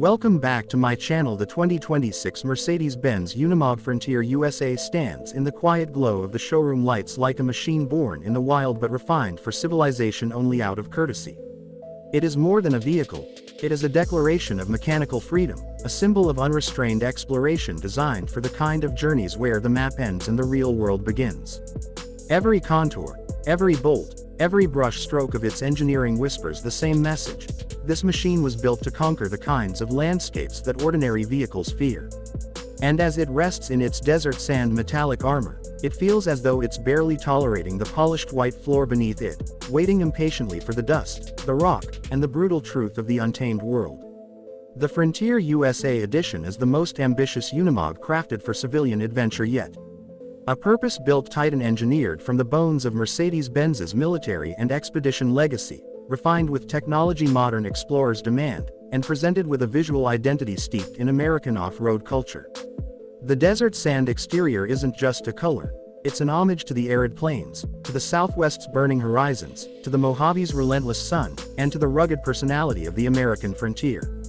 Welcome back to my channel. The 2026 Mercedes-Benz Unimog Frontier USA stands in the quiet glow of the showroom lights like a machine born in the wild but refined for civilization only out of courtesy. It is more than a vehicle. It is a declaration of mechanical freedom, a symbol of unrestrained exploration designed for the kind of journeys where the map ends and the real world begins. Every contour, every bolt, every brush stroke of its engineering whispers the same message. This machine was built to conquer the kinds of landscapes that ordinary vehicles fear. And as it rests in its desert sand metallic armor, it feels as though it's barely tolerating the polished white floor beneath it, waiting impatiently for the dust, the rock, and the brutal truth of the untamed world. The Frontier USA edition is the most ambitious Unimog crafted for civilian adventure yet. A purpose-built Titan engineered from the bones of Mercedes-Benz's military and expedition legacy, refined with technology modern explorers demand, and presented with a visual identity steeped in American off-road culture. The desert sand exterior isn't just a color, it's an homage to the arid plains, to the Southwest's burning horizons, to the Mojave's relentless sun, and to the rugged personality of the American frontier.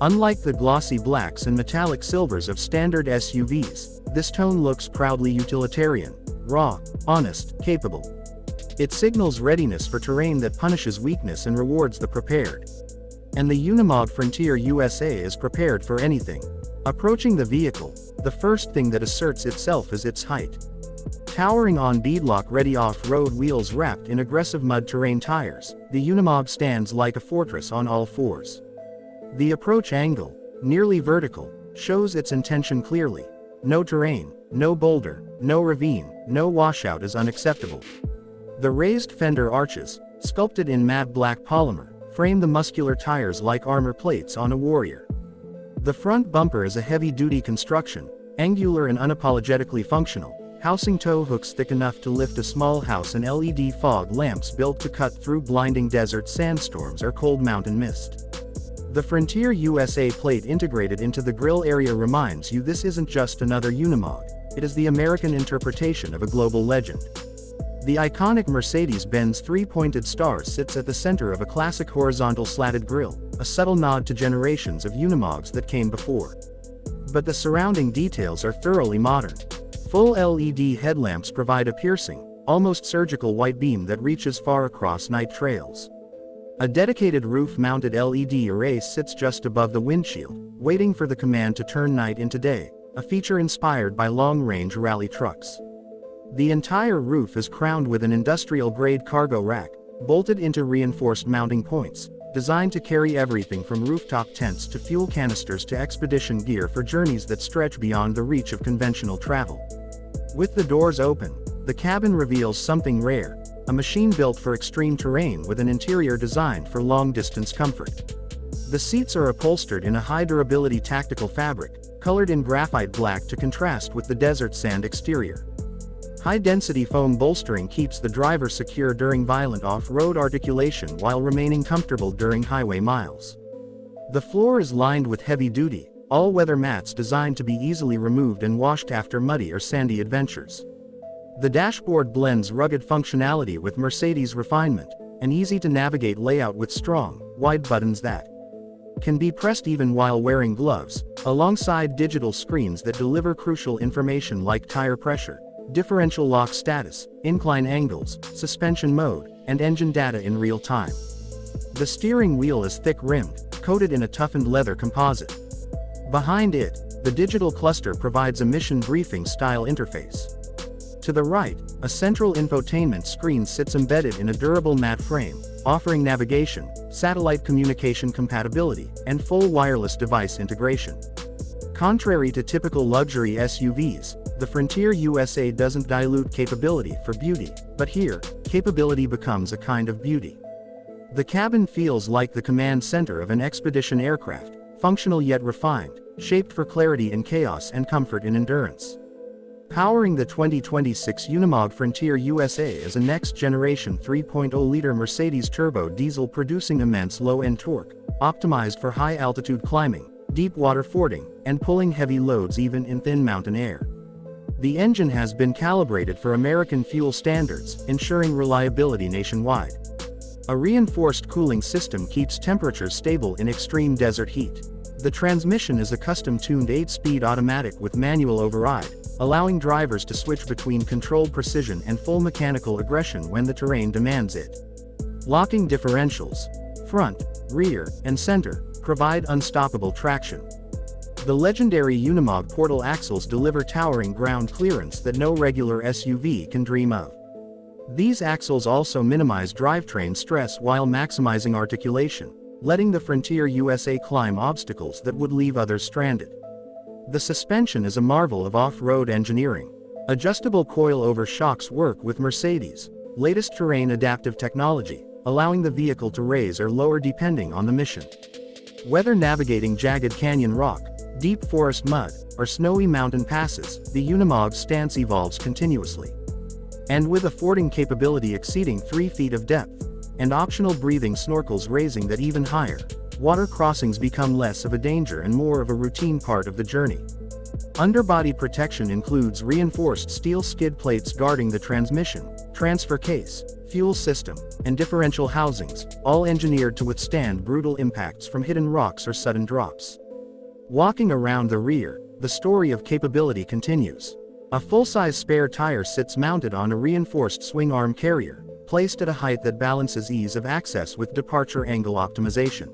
Unlike the glossy blacks and metallic silvers of standard SUVs, this tone looks proudly utilitarian, raw, honest, capable. It signals readiness for terrain that punishes weakness and rewards the prepared. And the Unimog Frontier USA is prepared for anything. Approaching the vehicle, the first thing that asserts itself is its height. Towering on beadlock-ready off-road wheels wrapped in aggressive mud terrain tires, the Unimog stands like a fortress on all fours. The approach angle, nearly vertical, shows its intention clearly. No terrain, no boulder, no ravine, no washout is unacceptable. The raised fender arches, sculpted in matte black polymer, frame the muscular tires like armor plates on a warrior. The front bumper is a heavy-duty construction, angular and unapologetically functional, housing tow hooks thick enough to lift a small house and LED fog lamps built to cut through blinding desert sandstorms or cold mountain mist. The Frontier USA plate integrated into the grille area reminds you this isn't just another Unimog, it is the American interpretation of a global legend. The iconic Mercedes-Benz three-pointed star sits at the center of a classic horizontal slatted grille, a subtle nod to generations of Unimogs that came before. But the surrounding details are thoroughly modern. Full LED headlamps provide a piercing, almost surgical white beam that reaches far across night trails. A dedicated roof-mounted LED array sits just above the windshield, waiting for the command to turn night into day, a feature inspired by long-range rally trucks. The entire roof is crowned with an industrial-grade cargo rack, bolted into reinforced mounting points, designed to carry everything from rooftop tents to fuel canisters to expedition gear for journeys that stretch beyond the reach of conventional travel. With the doors open, the cabin reveals something rare, a machine built for extreme terrain with an interior designed for long-distance comfort. The seats are upholstered in a high-durability tactical fabric, colored in graphite black to contrast with the desert sand exterior. High-density foam bolstering keeps the driver secure during violent off-road articulation while remaining comfortable during highway miles. The floor is lined with heavy-duty, all-weather mats designed to be easily removed and washed after muddy or sandy adventures. The dashboard blends rugged functionality with Mercedes refinement, an easy-to-navigate layout with strong, wide buttons that can be pressed even while wearing gloves, alongside digital screens that deliver crucial information like tire pressure, differential lock status, incline angles, suspension mode, and engine data in real time. The steering wheel is thick-rimmed, coated in a toughened leather composite. Behind it, the digital cluster provides a mission briefing-style interface. To the right, a central infotainment screen sits embedded in a durable matte frame, offering navigation, satellite communication compatibility, and full wireless device integration. Contrary to typical luxury SUVs, the Frontier USA doesn't dilute capability for beauty, but here, capability becomes a kind of beauty. The cabin feels like the command center of an expedition aircraft, functional yet refined, shaped for clarity in chaos and comfort in endurance. Powering the 2026 Unimog Frontier USA is a next-generation 3.0-liter Mercedes turbo diesel producing immense low-end torque, optimized for high-altitude climbing, deep water fording, and pulling heavy loads even in thin mountain air. The engine has been calibrated for American fuel standards, ensuring reliability nationwide. A reinforced cooling system keeps temperatures stable in extreme desert heat. The transmission is a custom-tuned 8-speed automatic with manual override, allowing drivers to switch between controlled precision and full mechanical aggression when the terrain demands it. Locking differentials, front, rear, and center, provide unstoppable traction. The legendary Unimog portal axles deliver towering ground clearance that no regular SUV can dream of. These axles also minimize drivetrain stress while maximizing articulation, letting the Frontier USA climb obstacles that would leave others stranded. The suspension is a marvel of off-road engineering. Adjustable coil-over shocks work with Mercedes' latest terrain adaptive technology, allowing the vehicle to raise or lower depending on the mission. Whether navigating jagged canyon rock, deep forest mud, or snowy mountain passes, the Unimog stance evolves continuously. And with a fording capability exceeding 3 feet of depth, and optional breathing snorkels raising that even higher, water crossings become less of a danger and more of a routine part of the journey. Underbody protection includes reinforced steel skid plates guarding the transmission, transfer case, fuel system, and differential housings, all engineered to withstand brutal impacts from hidden rocks or sudden drops. Walking around the rear, the story of capability continues. A full-size spare tire sits mounted on a reinforced swing arm carrier, placed at a height that balances ease of access with departure angle optimization.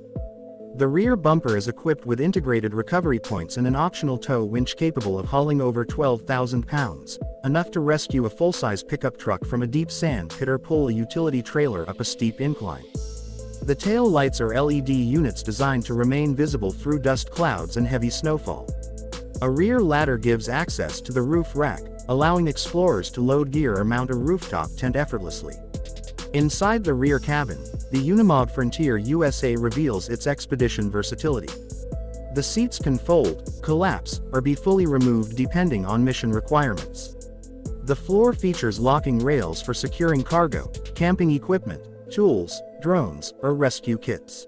The rear bumper is equipped with integrated recovery points and an optional tow winch capable of hauling over 12,000 pounds, enough to rescue a full-size pickup truck from a deep sand pit or pull a utility trailer up a steep incline. The tail lights are LED units designed to remain visible through dust clouds and heavy snowfall. A rear ladder gives access to the roof rack, allowing explorers to load gear or mount a rooftop tent effortlessly. Inside the rear cabin, the Unimog Frontier USA reveals its expedition versatility. The seats can fold, collapse, or be fully removed depending on mission requirements. The floor features locking rails for securing cargo, camping equipment, tools, drones, or rescue kits.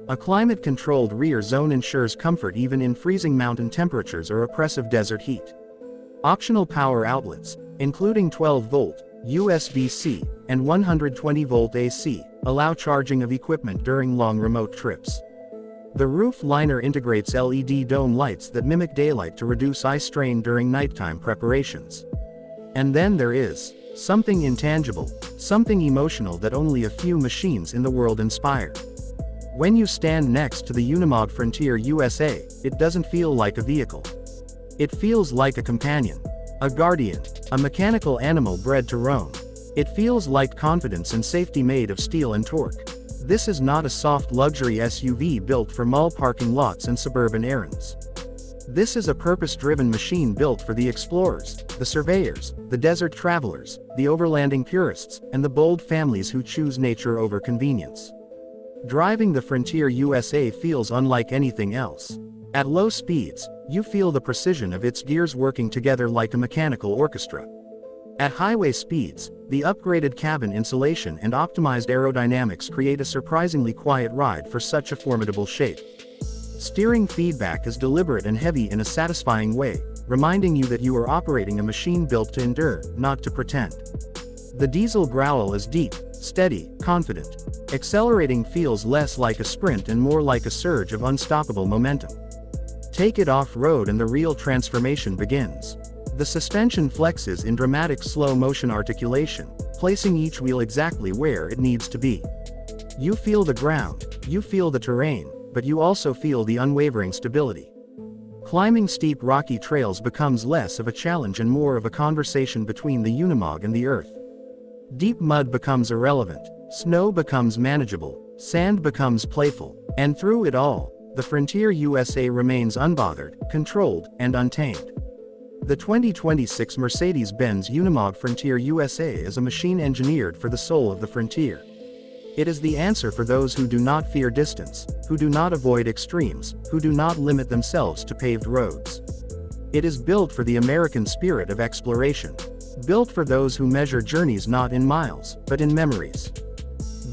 A climate-controlled rear zone ensures comfort even in freezing mountain temperatures or oppressive desert heat. Optional power outlets, including 12-volt, USB-C, and 120-volt AC, allow charging of equipment during long remote trips. The roof liner integrates LED dome lights that mimic daylight to reduce eye strain during nighttime preparations. And then there is something intangible, something emotional that only a few machines in the world inspire. When you stand next to the Unimog Frontier USA, it doesn't feel like a vehicle. It feels like a companion, a guardian, a mechanical animal bred to roam. It feels like confidence and safety made of steel and torque. This is not a soft luxury SUV built for mall parking lots and suburban errands. This is a purpose-driven machine built for the explorers, the surveyors, the desert travelers, the overlanding purists, and the bold families who choose nature over convenience. Driving the Frontier USA feels unlike anything else. At low speeds, you feel the precision of its gears working together like a mechanical orchestra. At highway speeds, the upgraded cabin insulation and optimized aerodynamics create a surprisingly quiet ride for such a formidable shape. Steering feedback is deliberate and heavy in a satisfying way, reminding you that you are operating a machine built to endure, not to pretend. The diesel growl is deep, steady, confident. Accelerating feels less like a sprint and more like a surge of unstoppable momentum. Take it off-road and the real transformation begins. The suspension flexes in dramatic slow-motion articulation, placing each wheel exactly where it needs to be. You feel the ground, you feel the terrain, but you also feel the unwavering stability. Climbing steep rocky trails becomes less of a challenge and more of a conversation between the Unimog and the earth. Deep mud becomes irrelevant, snow becomes manageable, sand becomes playful, and through it all, the Frontier USA remains unbothered, controlled, and untamed. The 2026 Mercedes-Benz Unimog Frontier USA is a machine engineered for the soul of the frontier. It is the answer for those who do not fear distance, who do not avoid extremes, who do not limit themselves to paved roads. It is built for the American spirit of exploration. Built for those who measure journeys not in miles, but in memories.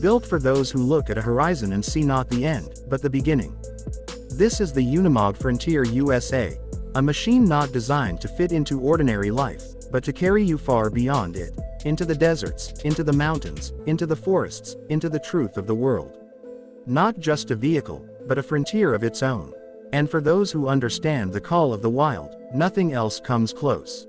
Built for those who look at a horizon and see not the end, but the beginning. This is the Unimog Frontier USA, a machine not designed to fit into ordinary life, but to carry you far beyond it, into the deserts, into the mountains, into the forests, into the truth of the world. Not just a vehicle, but a frontier of its own. And for those who understand the call of the wild, nothing else comes close.